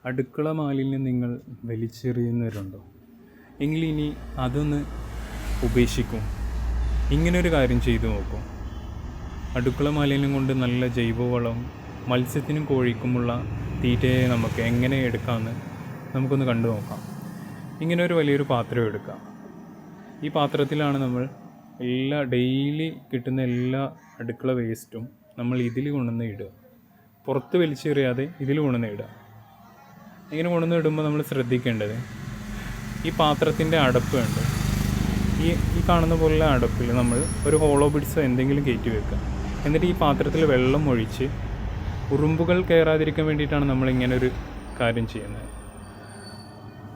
അടുക്കള മാലിന്യം നിങ്ങൾ വലിച്ചെറിയുന്നവരുണ്ടോ? എങ്കിലിനി അതൊന്ന് ഉപേക്ഷിക്കും. ഇങ്ങനൊരു കാര്യം ചെയ്തു നോക്കും. അടുക്കള മാലിന്യം കൊണ്ട് നല്ല ജൈവവളം മത്സ്യത്തിനും കോഴിക്കുമുള്ള തീറ്റയെ നമുക്ക് എങ്ങനെ എടുക്കാമെന്ന് നമുക്കൊന്ന് കണ്ടു നോക്കാം. ഇങ്ങനെ ഒരു വലിയൊരു പാത്രം എടുക്കാം. ഈ പാത്രത്തിലാണ് നമ്മൾ ഡെയിലി കിട്ടുന്ന എല്ലാ അടുക്കള വേസ്റ്റും നമ്മൾ ഇതിൽ കൊണ്ടുവന്ന് ഇടുക. പുറത്ത് വലിച്ചെറിയാതെ ഇതിൽ കൊണ്ടുവന്ന് ഇടുക. ഇങ്ങനെ കൊണ്ടുവന്ന് ഇടുമ്പോൾ നമ്മൾ ശ്രദ്ധിക്കേണ്ടത്, ഈ പാത്രത്തിൻ്റെ അടപ്പ് ഉണ്ട്, ഈ കാണുന്ന പോലുള്ള അടപ്പിൽ നമ്മൾ ഒരു ഹോളോ ബിഡ്സോ എന്തെങ്കിലും കയറ്റി വെക്കുക. എന്നിട്ട് ഈ പാത്രത്തിൽ വെള്ളം ഒഴിച്ച് ഉറുമ്പുകൾ കയറാതിരിക്കാൻ വേണ്ടിയിട്ടാണ് നമ്മളിങ്ങനൊരു കാര്യം ചെയ്യുന്നത്.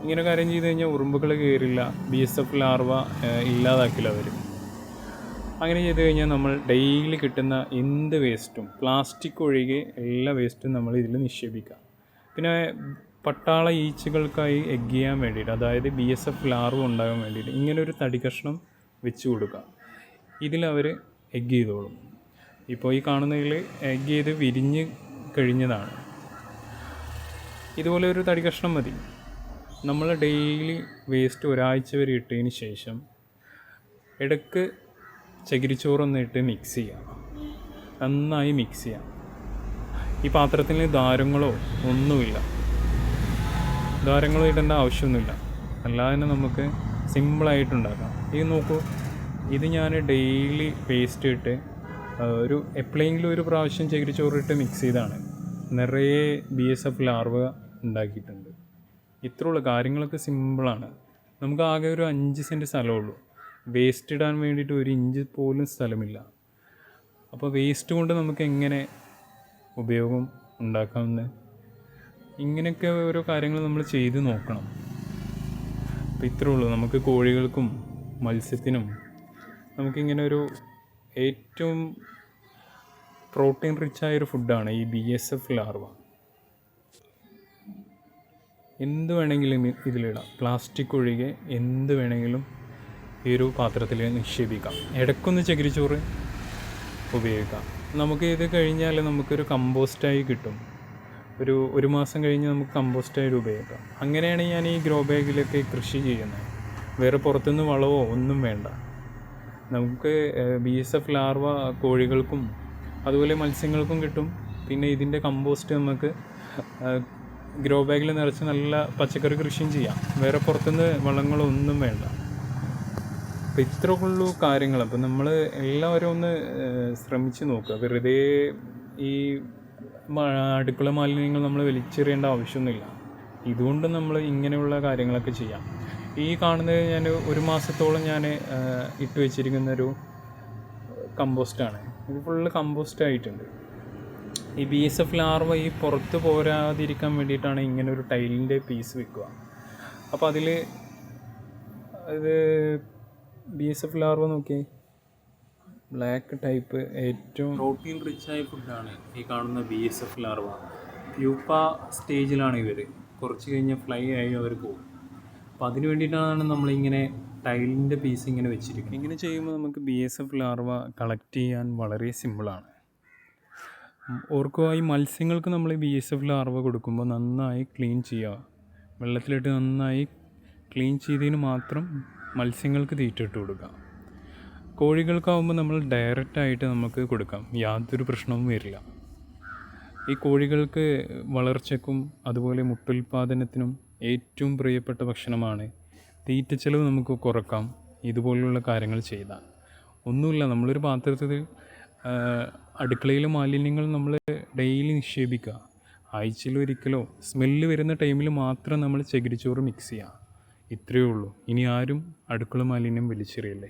ഇങ്ങനെ കാര്യം ചെയ്ത് കഴിഞ്ഞാൽ ഉറുമ്പുകൾ കയറില്ല, BSF ലാർവ ഇല്ലാതാക്കില്ല അവർ. അങ്ങനെ ചെയ്ത് കഴിഞ്ഞാൽ നമ്മൾ ഡെയിലി കിട്ടുന്ന എന്ത് വേസ്റ്റും, പ്ലാസ്റ്റിക് ഒഴികെ എല്ലാ വേസ്റ്റും നമ്മൾ ഇതിൽ നിക്ഷേപിക്കുക. പിന്നെ പട്ടാള ഈച്ചകൾക്കായി എഗ് ചെയ്യാൻ വേണ്ടിയിട്ട്, അതായത് BSF ലാർവ ഉണ്ടാകാൻ വേണ്ടിയിട്ട് ഇങ്ങനൊരു തടി കഷ്ണം വെച്ച് കൊടുക്കുക. ഇതിലവർ എഗ് ചെയ്തോളും. ഇപ്പോൾ ഈ കാണുന്നതിൽ എഗ് ചെയ്ത് വിരിഞ്ഞ് കഴിഞ്ഞതാണ്. ഇതുപോലെ ഒരു തടി കഷ്ണം മതി. നമ്മൾ ഡെയിലി വേസ്റ്റ് ഒരാഴ്ച വരെ ഇട്ടതിന് ശേഷം ഇടയ്ക്ക് ചകിരിച്ചോറൊന്നിട്ട് മിക്സ് ചെയ്യാം. നന്നായി മിക്സ് ചെയ്യാം. ഈ പാത്രത്തിൽ ദ്വാരങ്ങളോ ഒന്നുമില്ല, ദ്വാരങ്ങളോ ഇടേണ്ട ആവശ്യമൊന്നുമില്ല. അല്ലാതെ തന്നെ നമുക്ക് സിമ്പിളായിട്ടുണ്ടാക്കാം. ഇത് നോക്കൂ, ഇത് ഞാൻ ഡെയിലി വേസ്റ്റ് ഇട്ട് എപ്പോഴെങ്കിലും ഒരു പ്രാവശ്യം ചകിരിച്ചോറിട്ട് മിക്സ് ചെയ്താണ് നിറയെ BSF ലാർവ ഉണ്ടാക്കിയിട്ടുണ്ട്. ഇത്രയുള്ള കാര്യങ്ങളൊക്കെ സിമ്പിളാണ്. നമുക്ക് ആകെ ഒരു 5 സെൻറ്റ് സ്ഥലമുള്ളൂ. വേസ്റ്റ് ഇടാൻ വേണ്ടിയിട്ട് 1 ഇഞ്ച് പോലും സ്ഥലമില്ല. അപ്പോൾ വേസ്റ്റ് കൊണ്ട് നമുക്ക് എങ്ങനെ ഉപയോഗം ഉണ്ടാക്കാമെന്ന്, ഇങ്ങനെയൊക്കെ ഓരോ കാര്യങ്ങൾ നമ്മൾ ചെയ്ത് നോക്കണം. അപ്പോൾ ഇത്രേ ഉള്ളൂ. നമുക്ക് കോഴികൾക്കും മത്സ്യത്തിനും നമുക്കിങ്ങനെ ഒരു ഏറ്റവും പ്രോട്ടീൻ റിച്ചായൊരു ഫുഡാണ് ഈ BSF ലാർവ. എന്ത് വേണമെങ്കിലും ഇതിലിടാം. പ്ലാസ്റ്റിക് ഒഴികെ എന്ത് വേണമെങ്കിലും ഈ ഒരു പാത്രത്തിൽ നിക്ഷേപിക്കാം. ഇടയ്ക്കൊന്ന് ചകിരിച്ചോറ് ഉപയോഗിക്കാം. നമുക്ക് ഇത് കഴിഞ്ഞാൽ നമുക്കൊരു കമ്പോസ്റ്റായി കിട്ടും. ഒരു മാസം കഴിഞ്ഞ് നമുക്ക് കമ്പോസ്റ്റായിട്ട് ഉപയോഗിക്കാം. അങ്ങനെയാണ് ഞാൻ ഈ ഗ്രോ ബാഗിലൊക്കെ കൃഷി ചെയ്യുന്നത്. വേറെ പുറത്തുനിന്ന് വളമോ ഒന്നും വേണ്ട. നമുക്ക് BSF ലാർവ കോഴികൾക്കും അതുപോലെ മത്സ്യങ്ങൾക്കും കിട്ടും. പിന്നെ ഇതിൻ്റെ കമ്പോസ്റ്റ് നമുക്ക് ഗ്രോ ബാഗിൽ നിറച്ച് നല്ല പച്ചക്കറി കൃഷിയും ചെയ്യാം. വേറെ പുറത്തുനിന്ന് വളങ്ങളൊന്നും വേണ്ട. അപ്പോൾ ഇത്രയുള്ളൂ കാര്യങ്ങൾ. അപ്പോൾ നമ്മൾ എല്ലാവരും ഒന്ന് ശ്രമിച്ച് നോക്കുക. വെറുതെ ഈ അടുക്കള മാലിന്യങ്ങൾ നമ്മൾ വലിച്ചെറിയേണ്ട ആവശ്യമൊന്നുമില്ല. ഇതുകൊണ്ട് നമ്മൾ ഇങ്ങനെയുള്ള കാര്യങ്ങളൊക്കെ ചെയ്യാം. ഈ കാണുന്നത് ഞാൻ 1 മാസത്തോളം ഞാൻ ഇട്ട് വെച്ചിരിക്കുന്നൊരു കമ്പോസ്റ്റാണ്. ഇത് ഫുള്ള് കമ്പോസ്റ്റ് ആയിട്ടുണ്ട്. ഈ BSF ലാർവ ഈ പുറത്ത് പോരാതിരിക്കാൻ വേണ്ടിയിട്ടാണ് ഇങ്ങനെ ഒരു ടൈലിൻ്റെ പീസ് വെക്കുക. അപ്പോൾ അതിൽ ഇത് BSF ലാർവ നോക്കിയേ, ബ്ലാക്ക് ടൈപ്പ് ഏറ്റവും പ്രോട്ടീൻ റിച്ചായ ഫുഡാണ് ഈ കാണുന്ന BSF ലാർവ. പ്യൂപ്പ സ്റ്റേജിലാണ് ഇവർ. കുറച്ച് കഴിഞ്ഞ് ഫ്ലൈ ആയി അവർ പോകും. അപ്പോൾ അതിന് വേണ്ടിയിട്ടാണ് നമ്മളിങ്ങനെ ടൈലിൻ്റെ പീസ് ഇങ്ങനെ വെച്ചിരിക്കുന്നത്. ഇങ്ങനെ ചെയ്യുമ്പോൾ നമുക്ക് BSF ലാർവ കളക്ട് ചെയ്യാൻ വളരെ സിമ്പിളാണ്. ഓർക്കുക, ഈ മത്സ്യങ്ങൾക്ക് നമ്മൾ BSF ലാർവ കൊടുക്കുമ്പോൾ നന്നായി ക്ലീൻ ചെയ്യുക. വെള്ളത്തിലിട്ട് നന്നായി ക്ലീൻ ചെയ്തതിന് മാത്രം മത്സ്യങ്ങൾക്ക് തീറ്റ ഇട്ട് കൊടുക്കുക. കോഴികൾക്കാവുമ്പോൾ നമ്മൾ ഡയറക്റ്റായിട്ട് നമുക്ക് കൊടുക്കാം. യാതൊരു പ്രശ്നവും വരില്ല. ഈ കോഴികൾക്ക് വളർച്ചയ്ക്കും അതുപോലെ മുട്ടുൽപാദനത്തിനും ഏറ്റവും പ്രിയപ്പെട്ട ഭക്ഷണമാണ്. തീറ്റ ചെലവ് നമുക്ക് കുറക്കാം ഇതുപോലുള്ള കാര്യങ്ങൾ ചെയ്താൽ. ഒന്നുമില്ല, നമ്മളൊരു പാത്രത്തിൽ അടുക്കളയിലെ മാലിന്യങ്ങൾ നമ്മൾ ഡെയിലി നിക്ഷേപിക്കുക. ആഴ്ചയിൽ ഒരിക്കലോ സ്മെല്ല് വരുന്ന ടൈമിൽ മാത്രം നമ്മൾ ചകിരിച്ചോറ് മിക്സ് ചെയ്യുക. ഇത്രയേ ഉള്ളൂ. ഇനി ആരും അടുക്കള മാലിന്യം വലിച്ചെറിയല്ലേ.